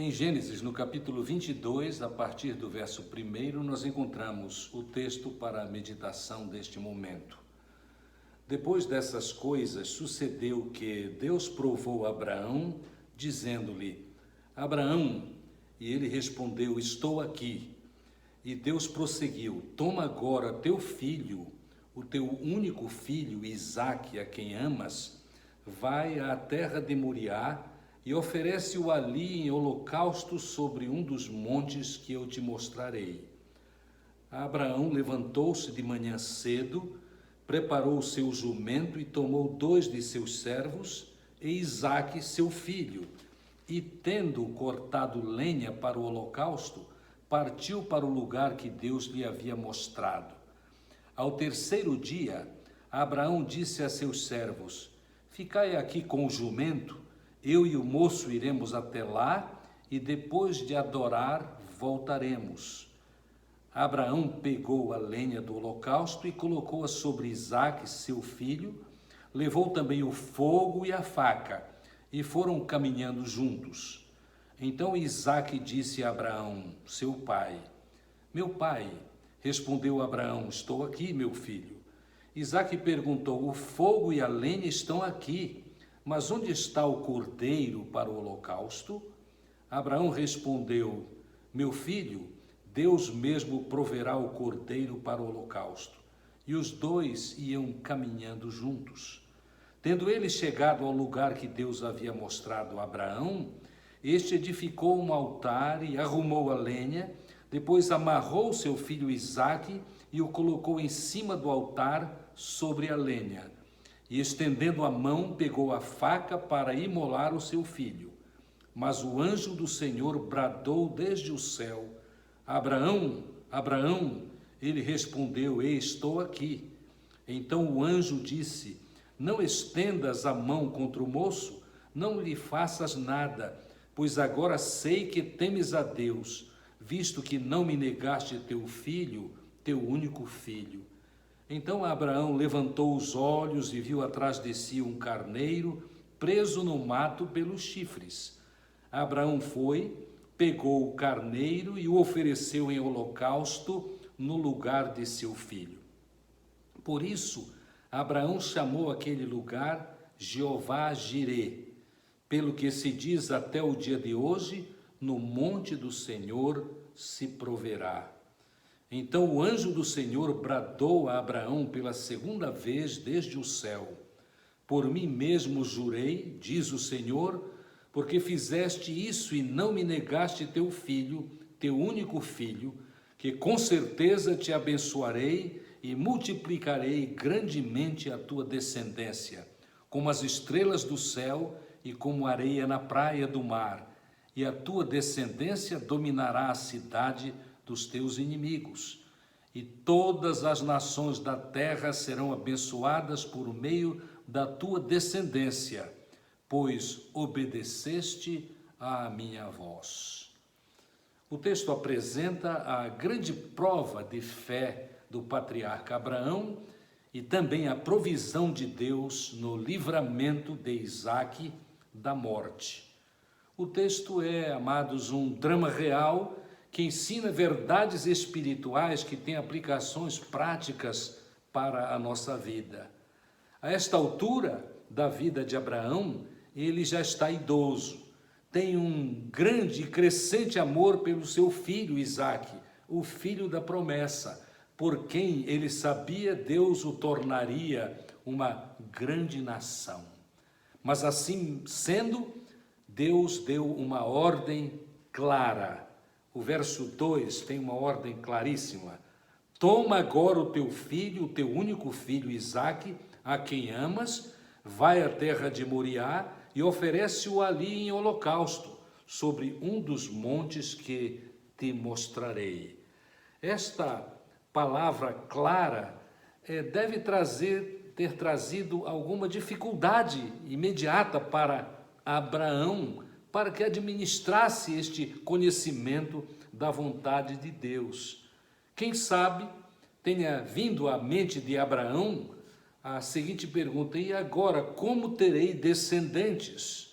Em Gênesis, no capítulo 22, a partir do verso 1, nós encontramos o texto para a meditação deste momento. Depois dessas coisas, sucedeu que Deus provou Abraão, dizendo-lhe: Abraão, e ele respondeu: estou aqui. E Deus prosseguiu: toma agora teu filho, o teu único filho, Isaque, a quem amas, vai à terra de Moriá e oferece-o ali em holocausto sobre um dos montes que eu te mostrarei. Abraão levantou-se de manhã cedo, preparou o seu jumento e tomou 2 de seus servos e Isaque, seu filho, e tendo cortado lenha para o holocausto, partiu para o lugar que Deus lhe havia mostrado. Ao 3º dia, Abraão disse a seus servos: ficai aqui com o jumento, eu e o moço iremos até lá, e depois de adorar, voltaremos. Abraão pegou a lenha do holocausto e colocou-a sobre Isaque, seu filho, levou também o fogo e a faca, e foram caminhando juntos. Então Isaque disse a Abraão, seu pai: meu pai. Respondeu Abraão: estou aqui, meu filho. Isaque perguntou: o fogo e a lenha estão aqui, mas onde está o cordeiro para o holocausto? Abraão respondeu: meu filho, Deus mesmo proverá o cordeiro para o holocausto. E os 2 iam caminhando juntos. Tendo eles chegado ao lugar que Deus havia mostrado a Abraão, este edificou um altar e arrumou a lenha, depois amarrou seu filho Isaque e o colocou em cima do altar sobre a lenha. E estendendo a mão, pegou a faca para imolar o seu filho. Mas o anjo do Senhor bradou desde o céu: Abraão, Abraão. Ele respondeu: estou aqui. Então o anjo disse: não estendas a mão contra o moço, não lhe faças nada, pois agora sei que temes a Deus, visto que não me negaste teu filho, teu único filho. Então Abraão levantou os olhos e viu atrás de si um carneiro preso no mato pelos chifres. Abraão foi, pegou o carneiro e o ofereceu em holocausto no lugar de seu filho. Por isso, Abraão chamou aquele lugar Jeová Jirê, pelo que se diz até o dia de hoje: no monte do Senhor se proverá. Então o anjo do Senhor bradou a Abraão pela 2ª vez desde o céu: por mim mesmo jurei, diz o Senhor, porque fizeste isso e não me negaste teu filho, teu único filho, que com certeza te abençoarei e multiplicarei grandemente a tua descendência, como as estrelas do céu e como a areia na praia do mar, e a tua descendência dominará a cidade dos teus inimigos, e todas as nações da terra serão abençoadas por meio da tua descendência, pois obedeceste à minha voz. O texto apresenta a grande prova de fé do patriarca Abraão e também a provisão de Deus no livramento de Isaque da morte. O texto é, amados, um drama real que ensina verdades espirituais que têm aplicações práticas para a nossa vida. A esta altura da vida de Abraão, ele já está idoso, tem um grande e crescente amor pelo seu filho Isaque, o filho da promessa, por quem ele sabia Deus o tornaria uma grande nação. Mas assim sendo, Deus deu uma ordem clara. O verso 2 tem uma ordem claríssima: toma agora o teu filho, o teu único filho Isaque, a quem amas, vai à terra de Moriá e oferece-o ali em holocausto, sobre um dos montes que te mostrarei. Esta palavra clara deve ter trazido alguma dificuldade imediata para Abraão, para que administrasse este conhecimento da vontade de Deus. Quem sabe tenha vindo à mente de Abraão a seguinte pergunta: e agora, como terei descendentes?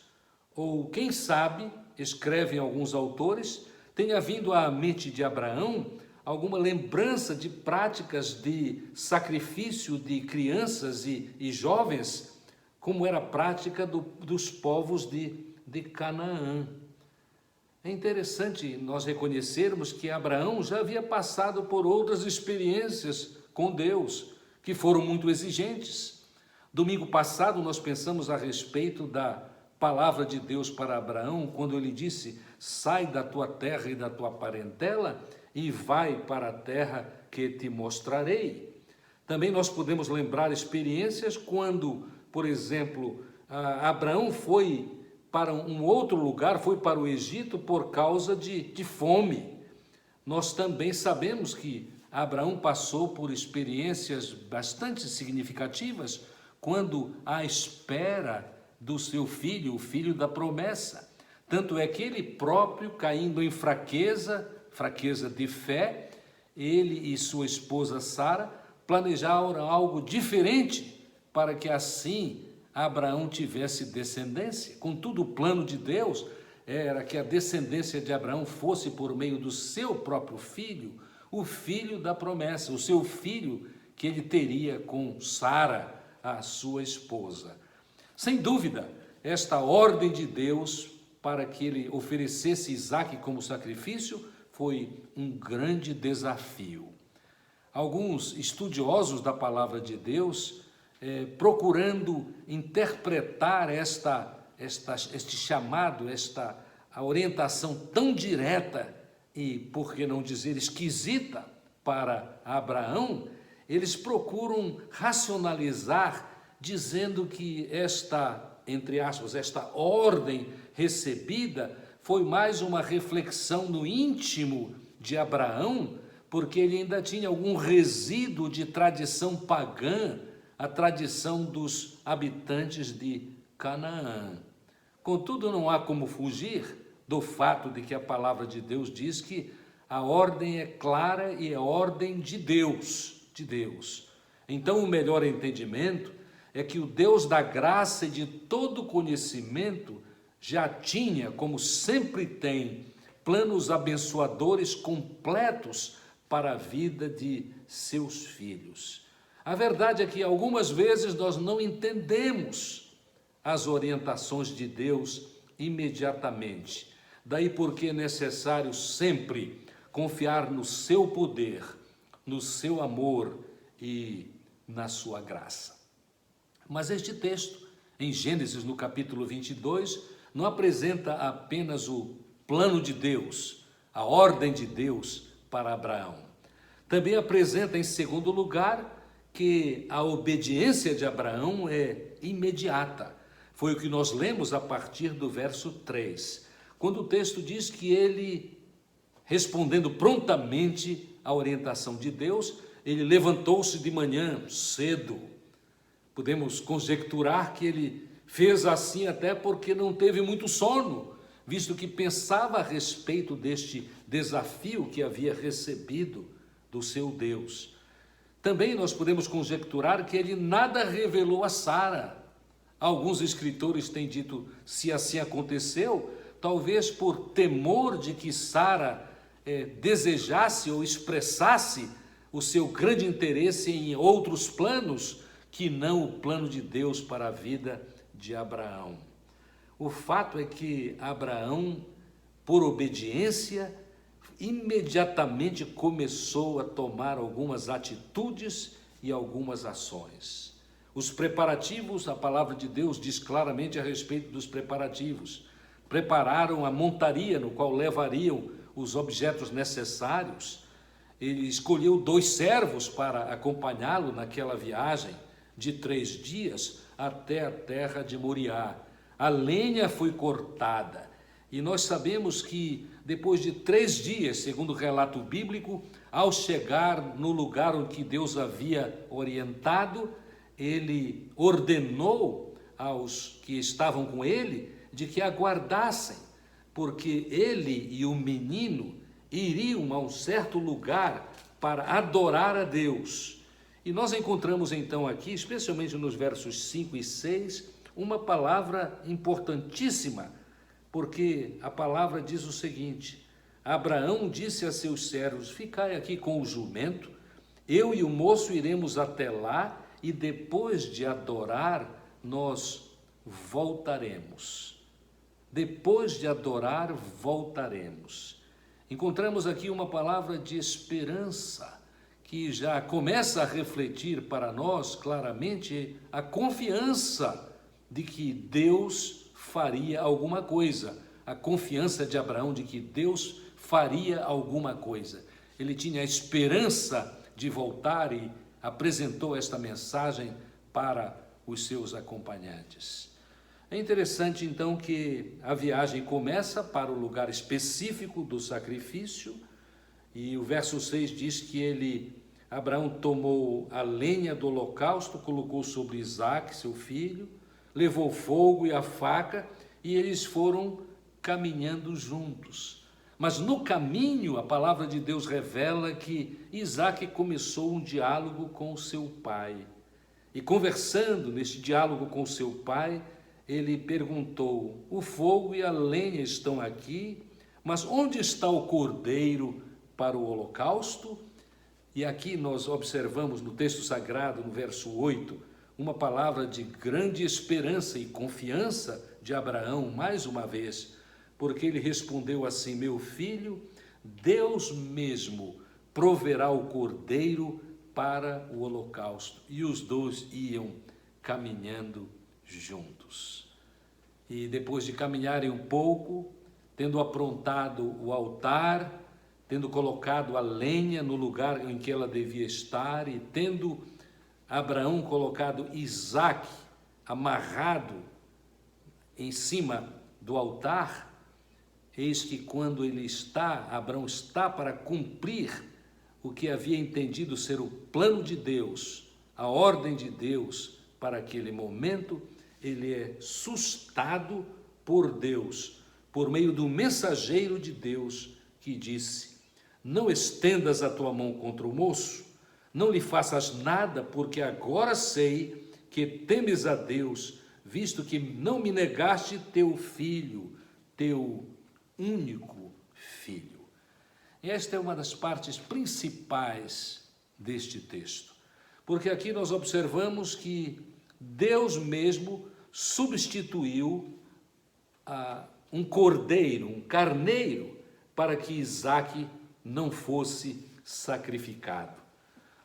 Ou quem sabe escrevem alguns autores, tenha vindo à mente de Abraão alguma lembrança de práticas de sacrifício de crianças e jovens, como era a prática dos povos de Canaã. É interessante nós reconhecermos que Abraão já havia passado por outras experiências com Deus, que foram muito exigentes. Domingo passado nós pensamos a respeito da palavra de Deus para Abraão, quando ele disse: sai da tua terra e da tua parentela e vai para a terra que te mostrarei. Também nós podemos lembrar experiências quando, por exemplo, Abraão foi para um outro lugar, foi para o Egito por causa de fome. Nós também sabemos que Abraão passou por experiências bastante significativas quando à espera do seu filho, o filho da promessa. Tanto é que ele próprio, caindo em fraqueza de fé, ele e sua esposa Sara planejaram algo diferente para que assim Abraão tivesse descendência. Contudo, o plano de Deus era que a descendência de Abraão fosse por meio do seu próprio filho, o filho da promessa, o seu filho que ele teria com Sara, a sua esposa. Sem dúvida, esta ordem de Deus para que ele oferecesse Isaque como sacrifício foi um grande desafio. Alguns estudiosos da palavra de Deus, procurando interpretar este chamado, a orientação tão direta e, por que não dizer, esquisita para Abraão, eles procuram racionalizar, dizendo que entre aspas, esta ordem recebida foi mais uma reflexão no íntimo de Abraão, porque ele ainda tinha algum resíduo de tradição pagã, a tradição dos habitantes de Canaã. Contudo, não há como fugir do fato de que a palavra de Deus diz que a ordem é clara e é ordem de Deus, Então, o melhor entendimento é que o Deus da graça e de todo conhecimento já tinha, como sempre tem, planos abençoadores completos para a vida de seus filhos. A verdade é que algumas vezes nós não entendemos as orientações de Deus imediatamente. Daí porque é necessário sempre confiar no seu poder, no seu amor e na sua graça. Mas este texto, em Gênesis, no capítulo 22, não apresenta apenas o plano de Deus, a ordem de Deus para Abraão. Também apresenta, em segundo lugar, que a obediência de Abraão é imediata. Foi o que nós lemos a partir do verso 3, quando o texto diz que ele, respondendo prontamente à orientação de Deus, ele levantou-se de manhã cedo. Podemos conjecturar que ele fez assim até porque não teve muito sono, visto que pensava a respeito deste desafio que havia recebido do seu Deus. Também nós podemos conjecturar que ele nada revelou a Sara. Alguns escritores têm dito, se assim aconteceu, talvez por temor de que Sara desejasse ou expressasse o seu grande interesse em outros planos, que não o plano de Deus para a vida de Abraão. O fato é que Abraão, por obediência, imediatamente começou a tomar algumas atitudes e algumas ações. Os preparativos, a palavra de Deus diz claramente a respeito dos preparativos. Prepararam a montaria no qual levariam os objetos necessários. Ele escolheu 2 servos para acompanhá-lo naquela viagem de 3 dias até a terra de Moriá. A lenha foi cortada e nós sabemos que depois de 3 dias, segundo o relato bíblico, ao chegar no lugar onde Deus havia orientado, ele ordenou aos que estavam com ele de que aguardassem, porque ele e o menino iriam a um certo lugar para adorar a Deus. E nós encontramos então aqui, especialmente nos versos 5 e 6, uma palavra importantíssima, porque a palavra diz o seguinte: Abraão disse a seus servos: ficai aqui com o jumento, eu e o moço iremos até lá, e depois de adorar, nós voltaremos. Depois de adorar, voltaremos. Encontramos aqui uma palavra de esperança, que já começa a refletir para nós claramente a confiança de que Deus faria alguma coisa. A confiança de Abraão de que Deus faria alguma coisa. Ele tinha a esperança de voltar e apresentou esta mensagem para os seus acompanhantes. É interessante então que a viagem começa para o lugar específico do sacrifício, e o verso 6 diz que Abraão tomou a lenha do holocausto, colocou sobre Isaque, seu filho, levou o fogo e a faca, e eles foram caminhando juntos. Mas no caminho, a palavra de Deus revela que Isaque começou um diálogo com o seu pai. E conversando neste diálogo com o seu pai, ele perguntou: o fogo e a lenha estão aqui, mas onde está o cordeiro para o holocausto? E aqui nós observamos no texto sagrado, no verso 8, uma palavra de grande esperança e confiança de Abraão, mais uma vez, porque ele respondeu assim: meu filho, Deus mesmo proverá o cordeiro para o holocausto. E os dois iam caminhando juntos. E depois de caminharem um pouco, tendo aprontado o altar, tendo colocado a lenha no lugar em que ela devia estar, e tendo Abraão colocado Isaque amarrado em cima do altar, eis que quando Abraão está para cumprir o que havia entendido ser o plano de Deus, a ordem de Deus para aquele momento, ele é sustado por Deus, por meio do mensageiro de Deus que disse: não estendas a tua mão contra o moço, não lhe faças nada, porque agora sei que temes a Deus, visto que não me negaste teu filho, teu único filho. Esta é uma das partes principais deste texto, porque aqui nós observamos que Deus mesmo substituiu um cordeiro, um carneiro, para que Isaque não fosse sacrificado.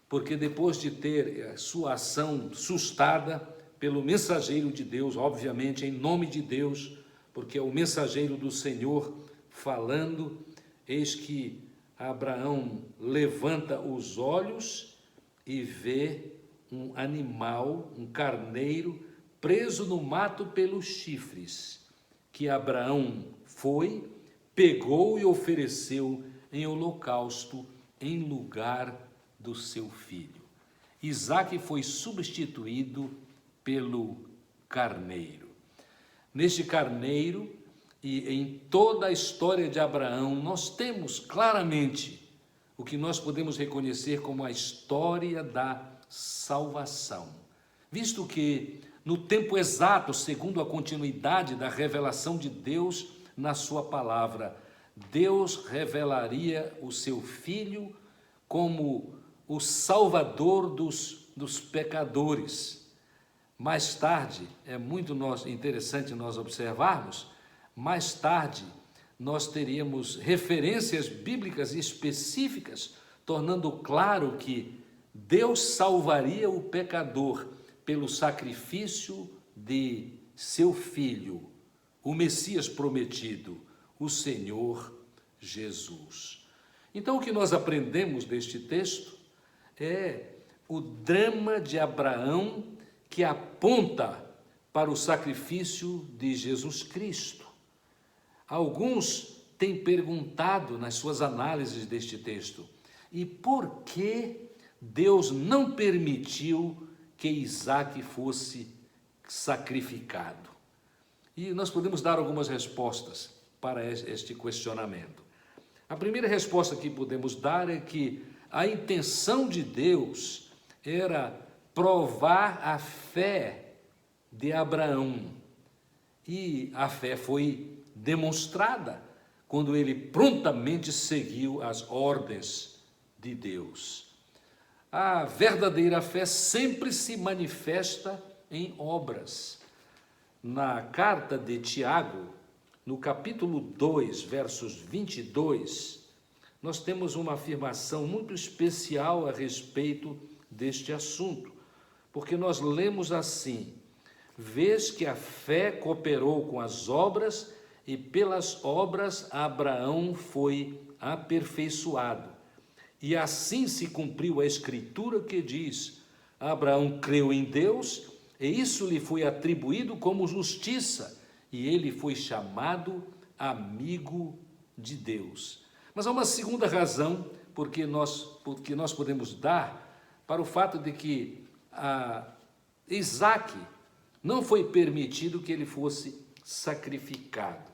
Porque depois de ter a sua ação sustada pelo mensageiro de Deus, obviamente em nome de Deus, porque é o mensageiro do Senhor falando, eis que Abraão levanta os olhos e vê um animal, um carneiro, preso no mato pelos chifres, que Abraão foi, pegou e ofereceu em holocausto em lugar do seu filho. Isaque foi substituído pelo carneiro. Neste carneiro e em toda a história de Abraão, nós temos claramente o que nós podemos reconhecer como a história da salvação, visto que no tempo exato, segundo a continuidade da revelação de Deus na sua palavra, Deus revelaria o seu Filho como o Salvador dos pecadores. Mais tarde, é muito interessante nós observarmos, mais tarde nós teríamos referências bíblicas específicas, tornando claro que Deus salvaria o pecador pelo sacrifício de seu Filho, o Messias prometido, o Senhor Jesus. Então, o que nós aprendemos deste texto é o drama de Abraão que aponta para o sacrifício de Jesus Cristo. Alguns têm perguntado nas suas análises deste texto: e por que Deus não permitiu que Isaque fosse sacrificado? E nós podemos dar algumas respostas para este questionamento. A primeira resposta que podemos dar é que a intenção de Deus era provar a fé de Abraão. E a fé foi demonstrada quando ele prontamente seguiu as ordens de Deus. A verdadeira fé sempre se manifesta em obras. Na carta de Tiago, no capítulo 2, versos 22, nós temos uma afirmação muito especial a respeito deste assunto, porque nós lemos assim: vês que a fé cooperou com as obras, e pelas obras Abraão foi aperfeiçoado. E assim se cumpriu a escritura que diz: Abraão creu em Deus, e isso lhe foi atribuído como justiça, e ele foi chamado amigo de Deus. Mas há uma segunda razão porque nós podemos dar para o fato de que Isaque não foi permitido que ele fosse sacrificado.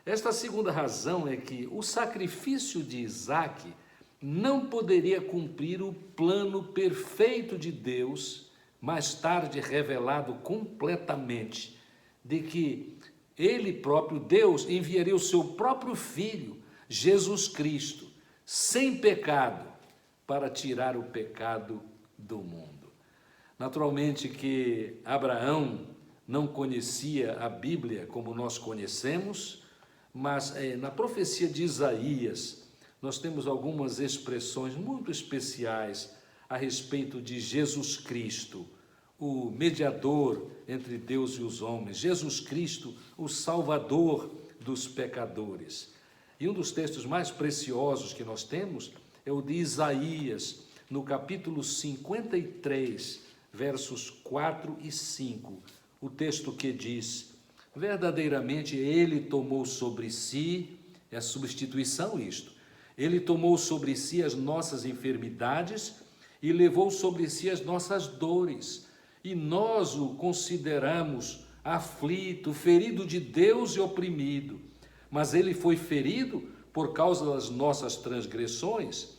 Esta segunda razão é que o sacrifício de Isaque não poderia cumprir o plano perfeito de Deus, mais tarde revelado completamente, de que ele próprio, Deus, enviaria o seu próprio Filho, Jesus Cristo, sem pecado, para tirar o pecado do mundo. Naturalmente que Abraão não conhecia a Bíblia como nós conhecemos, mas na profecia de Isaías, nós temos algumas expressões muito especiais a respeito de Jesus Cristo, o mediador entre Deus e os homens, Jesus Cristo, o Salvador dos pecadores. E um dos textos mais preciosos que nós temos é o de Isaías, no capítulo 53, versos 4 e 5, o texto que diz: verdadeiramente ele tomou sobre si, é substituição isto, ele tomou sobre si as nossas enfermidades e levou sobre si as nossas dores, e nós o consideramos aflito, ferido de Deus e oprimido. Mas ele foi ferido por causa das nossas transgressões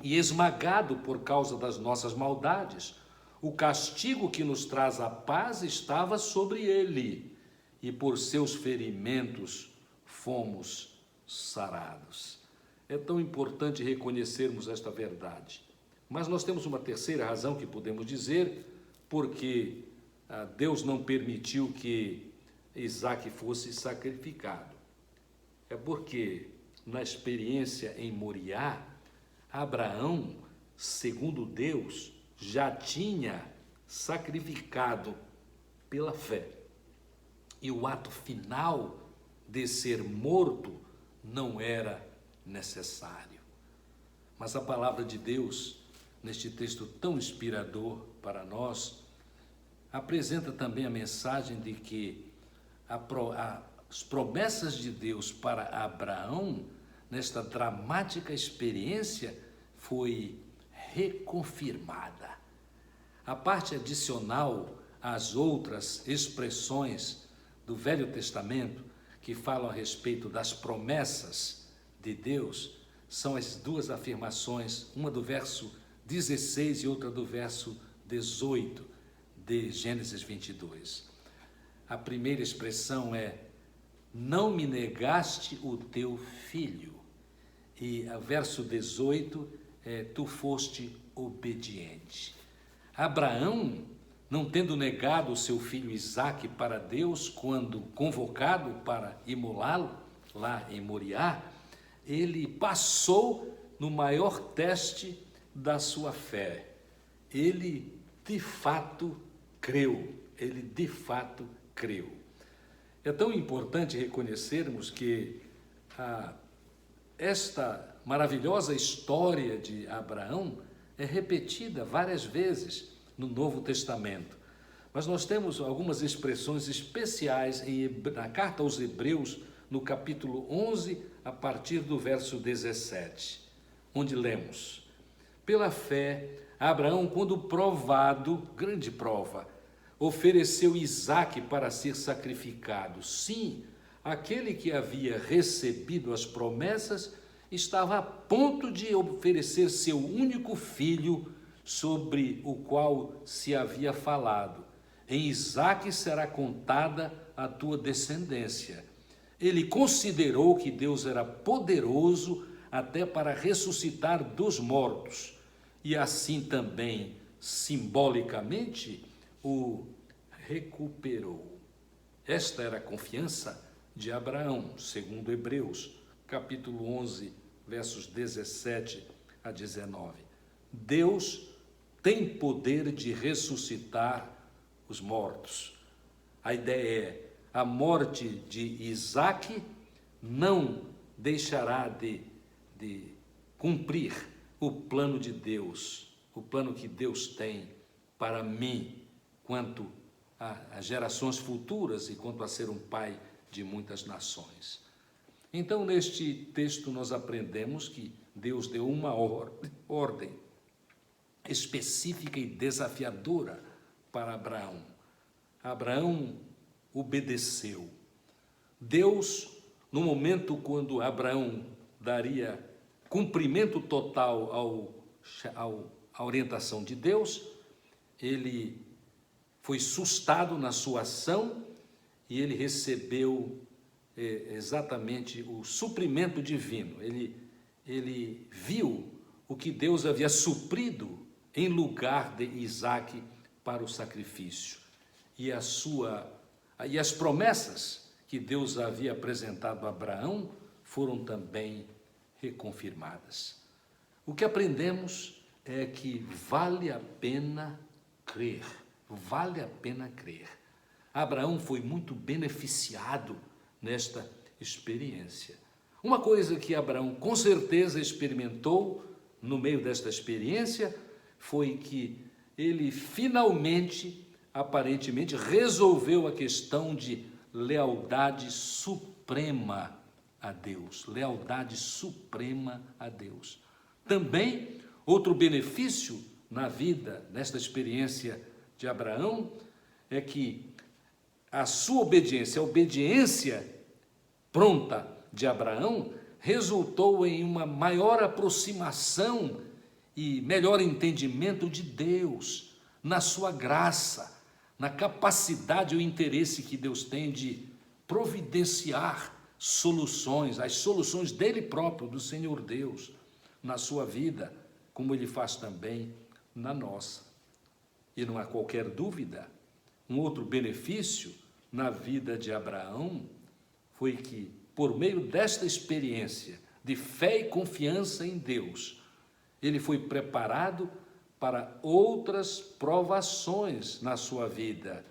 e esmagado por causa das nossas maldades. O castigo que nos traz a paz estava sobre ele, e por seus ferimentos fomos sarados. É tão importante reconhecermos esta verdade. Mas nós temos uma terceira razão que podemos dizer, porque Deus não permitiu que Isaque fosse sacrificado. É porque na experiência em Moriá, Abraão, segundo Deus, já tinha sacrificado pela fé. E o ato final de ser morto não era necessário. Mas a palavra de Deus, neste texto tão inspirador para nós, apresenta também a mensagem de que as promessas de Deus para Abraão, nesta dramática experiência, foi reconfirmada. A parte adicional às outras expressões do Velho Testamento que falam a respeito das promessas de Deus são as duas afirmações, uma do verso 16 e outra do verso 18 de Gênesis 22. A primeira expressão é: não me negaste o teu filho. E o verso 18 é: tu foste obediente. Abraão, não tendo negado o seu filho Isaque para Deus, quando convocado para imolá-lo lá em Moriá, ele passou no maior teste da sua fé. Ele de fato creu, ele de fato creu. É tão importante reconhecermos que esta maravilhosa história de Abraão é repetida várias vezes no Novo Testamento. Mas nós temos algumas expressões especiais na carta aos Hebreus, no capítulo 11, a partir do verso 17, onde lemos: pela fé, Abraão, quando provado, grande prova, ofereceu Isaque para ser sacrificado. Sim, aquele que havia recebido as promessas estava a ponto de oferecer seu único filho, sobre o qual se havia falado: em Isaque será contada a tua descendência. Ele considerou que Deus era poderoso até para ressuscitar dos mortos, e assim também, simbolicamente, o recuperou. Esta era a confiança de Abraão, segundo Hebreus, capítulo 11, versos 17 a 19. Deus tem poder de ressuscitar os mortos. A ideia é: a morte de Isaque não deixará de cumprir o plano de Deus, o plano que Deus tem para mim, quanto a gerações futuras e quanto a ser um pai de muitas nações. Então, neste texto, nós aprendemos que Deus deu uma ordem específica e desafiadora para Abraão. Abraão obedeceu. Deus, no momento quando Abraão daria cumprimento total à orientação de Deus, ele foi sustado na sua ação e ele recebeu exatamente o suprimento divino. Ele viu o que Deus havia suprido em lugar de Isaque para o sacrifício. E as promessas que Deus havia apresentado a Abraão foram também reconfirmadas. O que aprendemos é que vale a pena crer, vale a pena crer. Abraão foi muito beneficiado nesta experiência. Uma coisa que Abraão com certeza experimentou no meio desta experiência foi que ele finalmente, aparentemente, resolveu a questão de lealdade suprema a Deus. Lealdade suprema a Deus. Também, outro benefício na vida, nesta experiência de Abraão, é que a sua obediência, a obediência pronta de Abraão, resultou em uma maior aproximação e melhor entendimento de Deus, na sua graça, na capacidade e o interesse que Deus tem de providenciar soluções, as soluções dele próprio, do Senhor Deus, na sua vida, como ele faz também na nossa. E não há qualquer dúvida, um outro benefício na vida de Abraão foi que, por meio desta experiência de fé e confiança em Deus, ele foi preparado para outras provações na sua vida,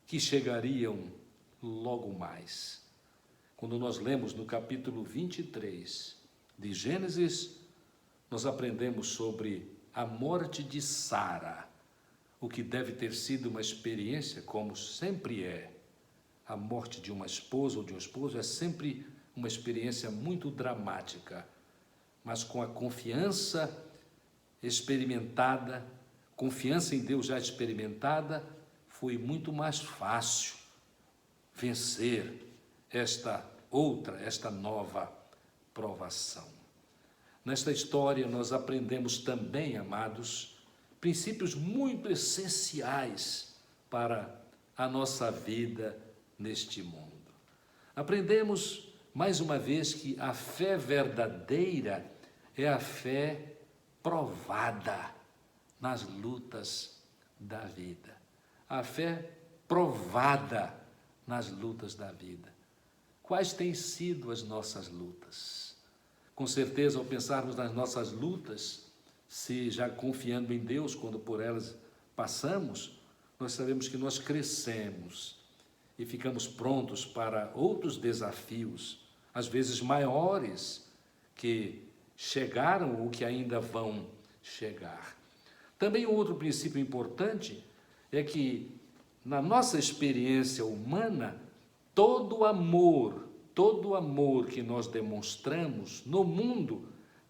que chegariam logo mais. Quando nós lemos no capítulo 23 de Gênesis, nós aprendemos sobre a morte de Sara, o que deve ter sido uma experiência, como sempre é. A morte de uma esposa ou de um esposo é sempre uma experiência muito dramática, mas com a confiança experimentada, confiança em Deus já experimentada, foi muito mais fácil vencer esta nova provação. Nesta história nós aprendemos também, amados, princípios muito essenciais para a nossa vida neste mundo. Aprendemos, mais uma vez, que a fé verdadeira é a fé provada nas lutas da vida. A fé provada nas lutas da vida. Quais têm sido as nossas lutas? Com certeza, ao pensarmos nas nossas lutas, se já confiando em Deus, quando por elas passamos, nós sabemos que nós crescemos e ficamos prontos para outros desafios, às vezes maiores, que chegaram ou que ainda vão chegar. Também um outro princípio importante é que, na nossa experiência humana, todo amor que nós demonstramos no mundo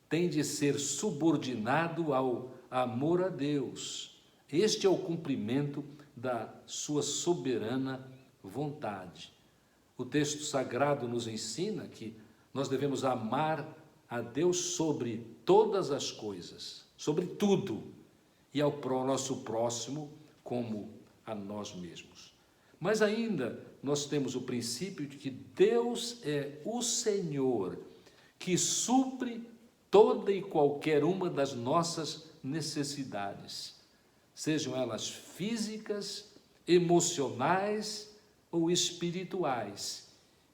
tem de ser subordinado ao amor a Deus. Este é o cumprimento da sua soberana vontade. O texto sagrado nos ensina que nós devemos amar a Deus sobre todas as coisas, sobre tudo, e ao nosso próximo como a nós mesmos. Mas ainda nós temos o princípio de que Deus é o Senhor que supre toda e qualquer uma das nossas necessidades, sejam elas físicas, emocionais ou espirituais.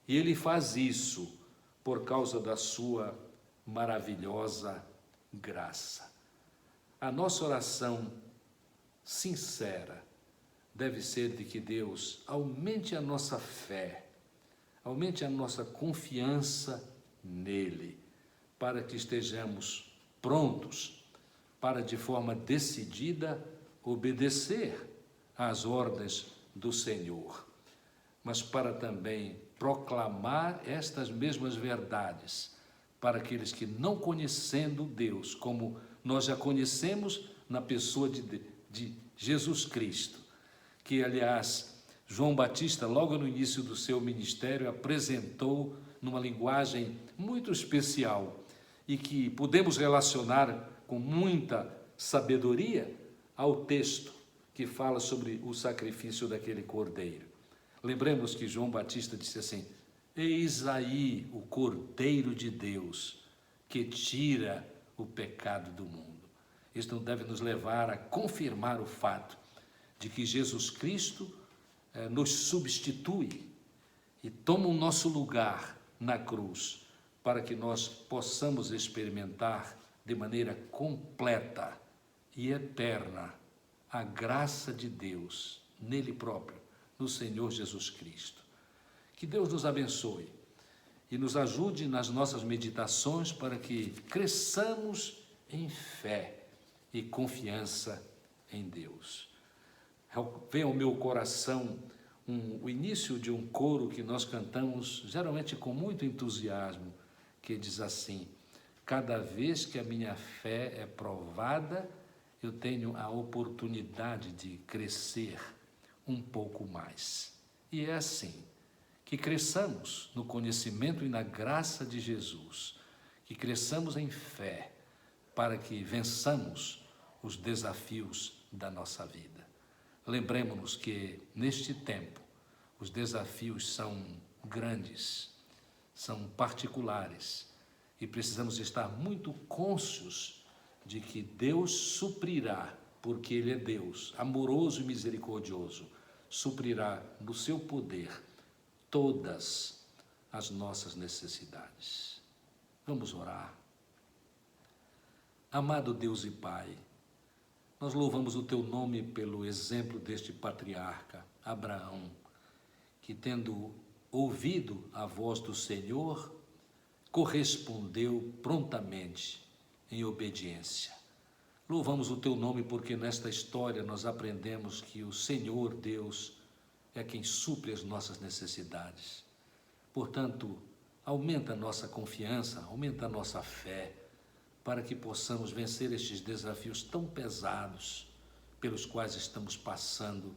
E Ele faz isso por causa da sua maravilhosa graça. A nossa oração sincera deve ser de que Deus aumente a nossa fé, aumente a nossa confiança nele, para que estejamos prontos para, de forma decidida, obedecer às ordens do Senhor, mas para também proclamar estas mesmas verdades para aqueles que, não conhecendo Deus, como nós já conhecemos na pessoa de Jesus Cristo, que, aliás, João Batista, logo no início do seu ministério, apresentou numa linguagem muito especial e que podemos relacionar com muita sabedoria ao texto que fala sobre o sacrifício daquele cordeiro. Lembremos que João Batista disse assim: eis aí o Cordeiro de Deus que tira o pecado do mundo. Isto deve nos levar a confirmar o fato de que Jesus Cristo nos substitui e toma o nosso lugar na cruz, para que nós possamos experimentar de maneira completa e eterna a graça de Deus nele próprio, no Senhor Jesus Cristo. Que Deus nos abençoe e nos ajude nas nossas meditações para que cresçamos em fé e confiança em Deus. Vem ao meu coração o início de um coro que nós cantamos, geralmente com muito entusiasmo, que diz assim: cada vez que a minha fé é provada, eu tenho a oportunidade de crescer um pouco mais. E é assim, que cresçamos no conhecimento e na graça de Jesus, que cresçamos em fé, para que vençamos os desafios da nossa vida. Lembremos-nos que, neste tempo, os desafios são grandes, são particulares, e precisamos estar muito cônscios de que Deus suprirá, porque Ele é Deus, amoroso e misericordioso, suprirá no seu poder todas as nossas necessidades. Vamos orar. Amado Deus e Pai, nós louvamos o Teu nome pelo exemplo deste patriarca, Abraão, que, tendo ouvido a voz do Senhor, correspondeu prontamente em obediência. Louvamos o Teu nome porque nesta história nós aprendemos que o Senhor Deus é quem supre as nossas necessidades. Portanto, aumenta a nossa confiança, aumenta a nossa fé, para que possamos vencer estes desafios tão pesados pelos quais estamos passando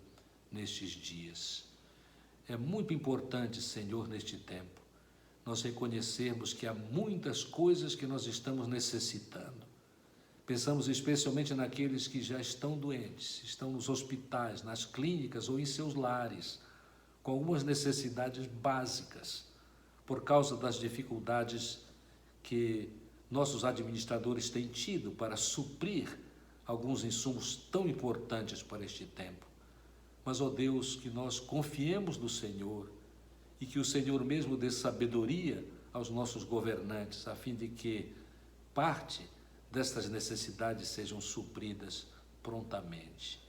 nestes dias. É muito importante, Senhor, neste tempo, nós reconhecermos que há muitas coisas que nós estamos necessitando. Pensamos especialmente naqueles que já estão doentes, estão nos hospitais, nas clínicas ou em seus lares, com algumas necessidades básicas, por causa das dificuldades que nossos administradores têm tido para suprir alguns insumos tão importantes para este tempo. Mas, ó Deus, que nós confiemos no Senhor e que o Senhor mesmo dê sabedoria aos nossos governantes, a fim de que parte destas necessidades sejam supridas prontamente.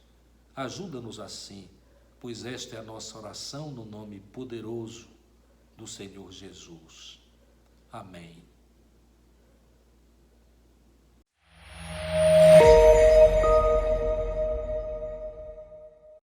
Ajuda-nos assim, pois esta é a nossa oração no nome poderoso do Senhor Jesus. Amém.